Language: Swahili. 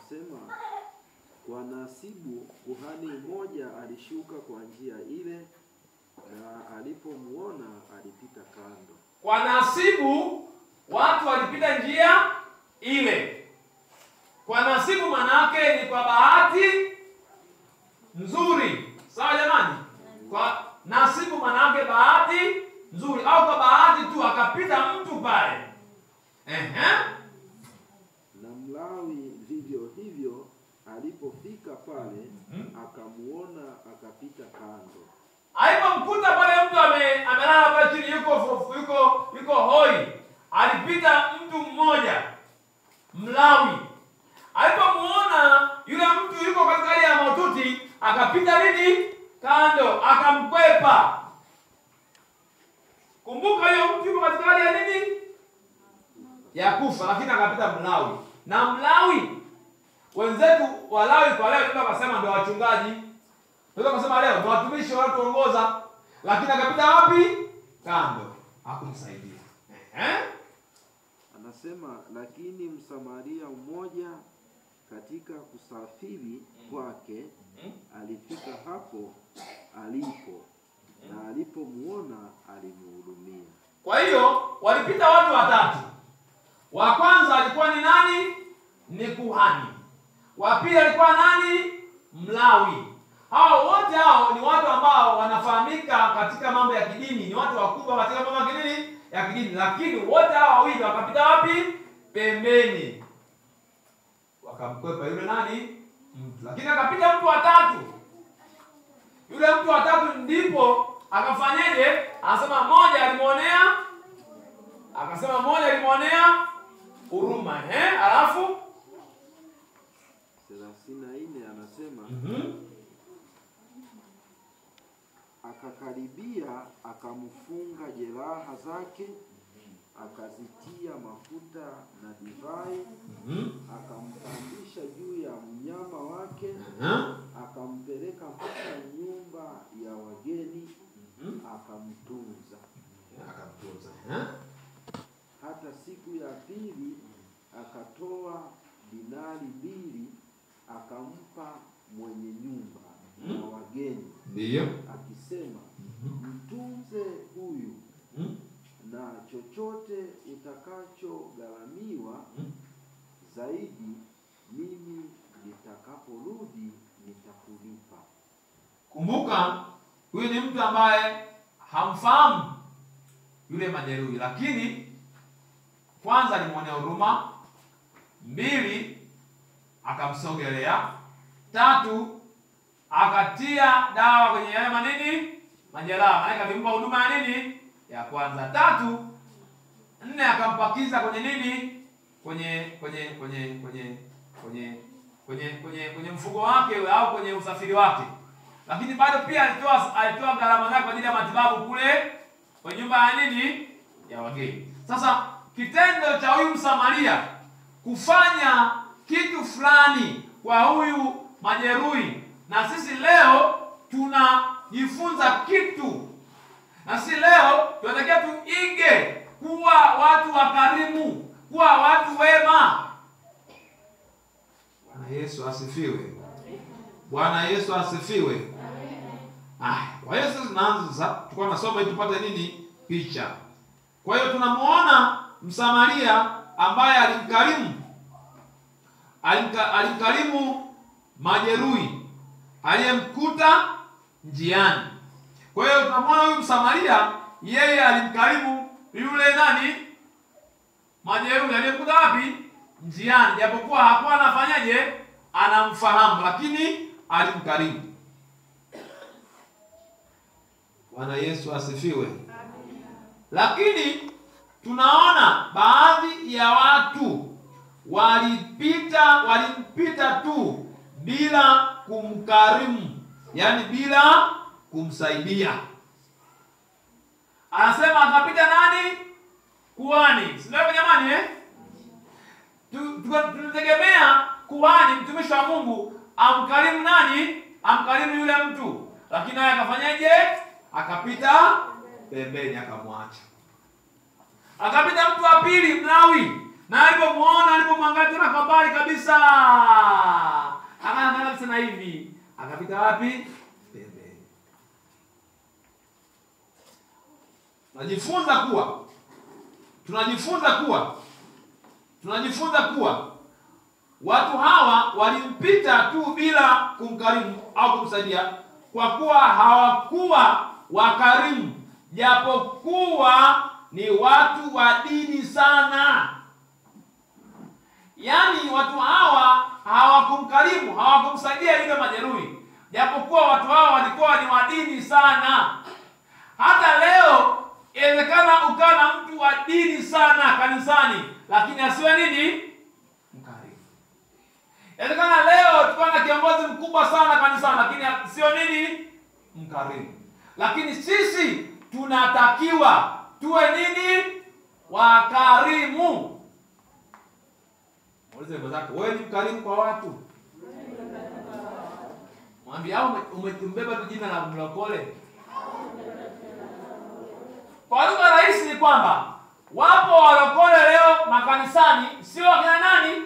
Anasema kwa nasibu kuhani mmoja alishuka kwa njia ile, na alipomuona alipita kando. Kwa nasibu watu walipita njia ile. Kwa nasibu manake ni kwa bahati nzuri. Sawa jamani? Kwa nasibu manake bahati nzuri, au kwa bahati tu akapita mtu pale. Na Mlawi vivyo hivyo alipofika pale, akamuona akapita kando. Alipomkuta pale mtu amelala pale chini, yuko hoi, alipita mtu mmoja Mlawi. Alipomuona yule mtu yuko katika hali ya maututi, akapita nini? Kando, akamkwepa. Kumbuka hiyo mtu yuko katika hali ya nini? Ya kufa, lakini akapita Mlawi. Na Mlawi wenzetu Walawi kwa leo tunataka kusema ndio wachungaji. Tunataka kusema leo ndio watumishi wanatuongoza. Lakini akapita wapi? Kando. Hakumsaidia. Anasema lakini Msamaria mmoja katika kusafiri kwake alifika hapo alipo, na alipomuona alimhurumia. Kwa hiyo walipita watu watatu. Wa kwanza alikuwa ni nani? Ni kuhani. Wa pili alikuwa nani? Mlawi. Hao wote hao ni watu ambao wanafahamika katika mambo ya kidini, ni watu wakubwa katika mambo ya kidini ya kidini, lakini wote hao wawili wakapita wapi? Pembeni. Wakamkwepa yule nani? Mtu. Lakini akapita mtu wa tatu. Yule mtu wa tatu ndipo akafanyaje? Anasema mmoja alimuonea huruma. Alafu 34 anasema akakaribia akamfunga jeraha zake, akazitia mafuta na divai, akampandisha juu ya mnyama wake, akampeleka mpaka nyumba ya wageni, akamtunza. Hata siku ya pili akatoa dinari 2 akampa mwenye nyumba na wageni, ndio akisema, mtunze huyu, na chochote utakachogharamiwa zaidi, mimi nitakaporudi nitakulipa. Kumbuka huyu ni mtu ambaye hamfahamu yule majeruhi, lakini kwanza alimwonea huruma, 2 akamsogelea, 3 akatia dawa kwenye yale majeraha, maana alimpa huduma ya nini? Ya kwanza. 4 akampakiza kwenye kwenye mfugo wake au kwenye usafiri wake. Lakini bado pia alitoa gharama zake kwa ajili ya matibabu kule kwa nyumba ya nini? Ya wageni. Sasa kitendo cha huyu Msamaria kufanya kitu fulani kwa huyu majeruhi, na sisi leo tunajifunza kitu. Na sisi leo tunatakiwa tuige kuwa watu wakarimu, kuwa watu wema. Bwana Yesu asifiwe. Bwana Yesu asifiwe. Kwa hiyo sasa tunaanza sasa, tulikuwa tunasoma ili tupate nini? Picha. Kwa hiyo tunamuona Msamaria ambaye alimkarimu majeruhi aliyemkuta njiani. Kwa hiyo tunamuona huyu Msamaria, yeye alimkarimu yule nani? Majeruhi aliyemkuta wapi? Njiani. Japokuwa hakuwa anafanyaje? Anamfahamu, lakini alimkarimu. Bwana Yesu asifiwe. Lakini tunaona baadhi ya watu walimpita tu bila kumkarimu, yani bila kumsaidia. Anasema akapita nani? Kuhani. Sio jamani tunategemea kuhani, mtumishi wa Mungu, amkarimu nani? Amkarimu yule mtu. Lakini naye akafanyaje? Akapita pembeni akamwacha. Akapita mtu wa pili, Mlawi, na alipomwangalia akaona kwa mbali kabisa. Akaangalia sana hivi. Akapita wapi? Pembeni. Tunajifunza kuwa watu hawa walimpita tu bila kumkarimu au kumsaidia, kwa kuwa hawakuwa wakarimu, japokuwa ni watu wa dini sana. Yaani watu hawa hawakumkarimu, hawakumsaidia yule majeruhi, japokuwa watu hawa walikuwa ni wa dini sana. Hata leo inawezekana ukana mtu wa dini sana kanisani, lakini asiwe nini? Mkarimu. Inawezekana leo tuko na kiongozi mkubwa sana kanisani, lakini sio nini? Mkarimu. Lakini sisi tunatakiwa tuwe nini? Wakarimu. Muulize mwenzako, wewe ni mkarimu kwa watu? Mwambie, au umembeba tu jina la mlokole? Kwa lugha rahisi ni kwamba wapo walokole leo makanisani, sio wakina nani?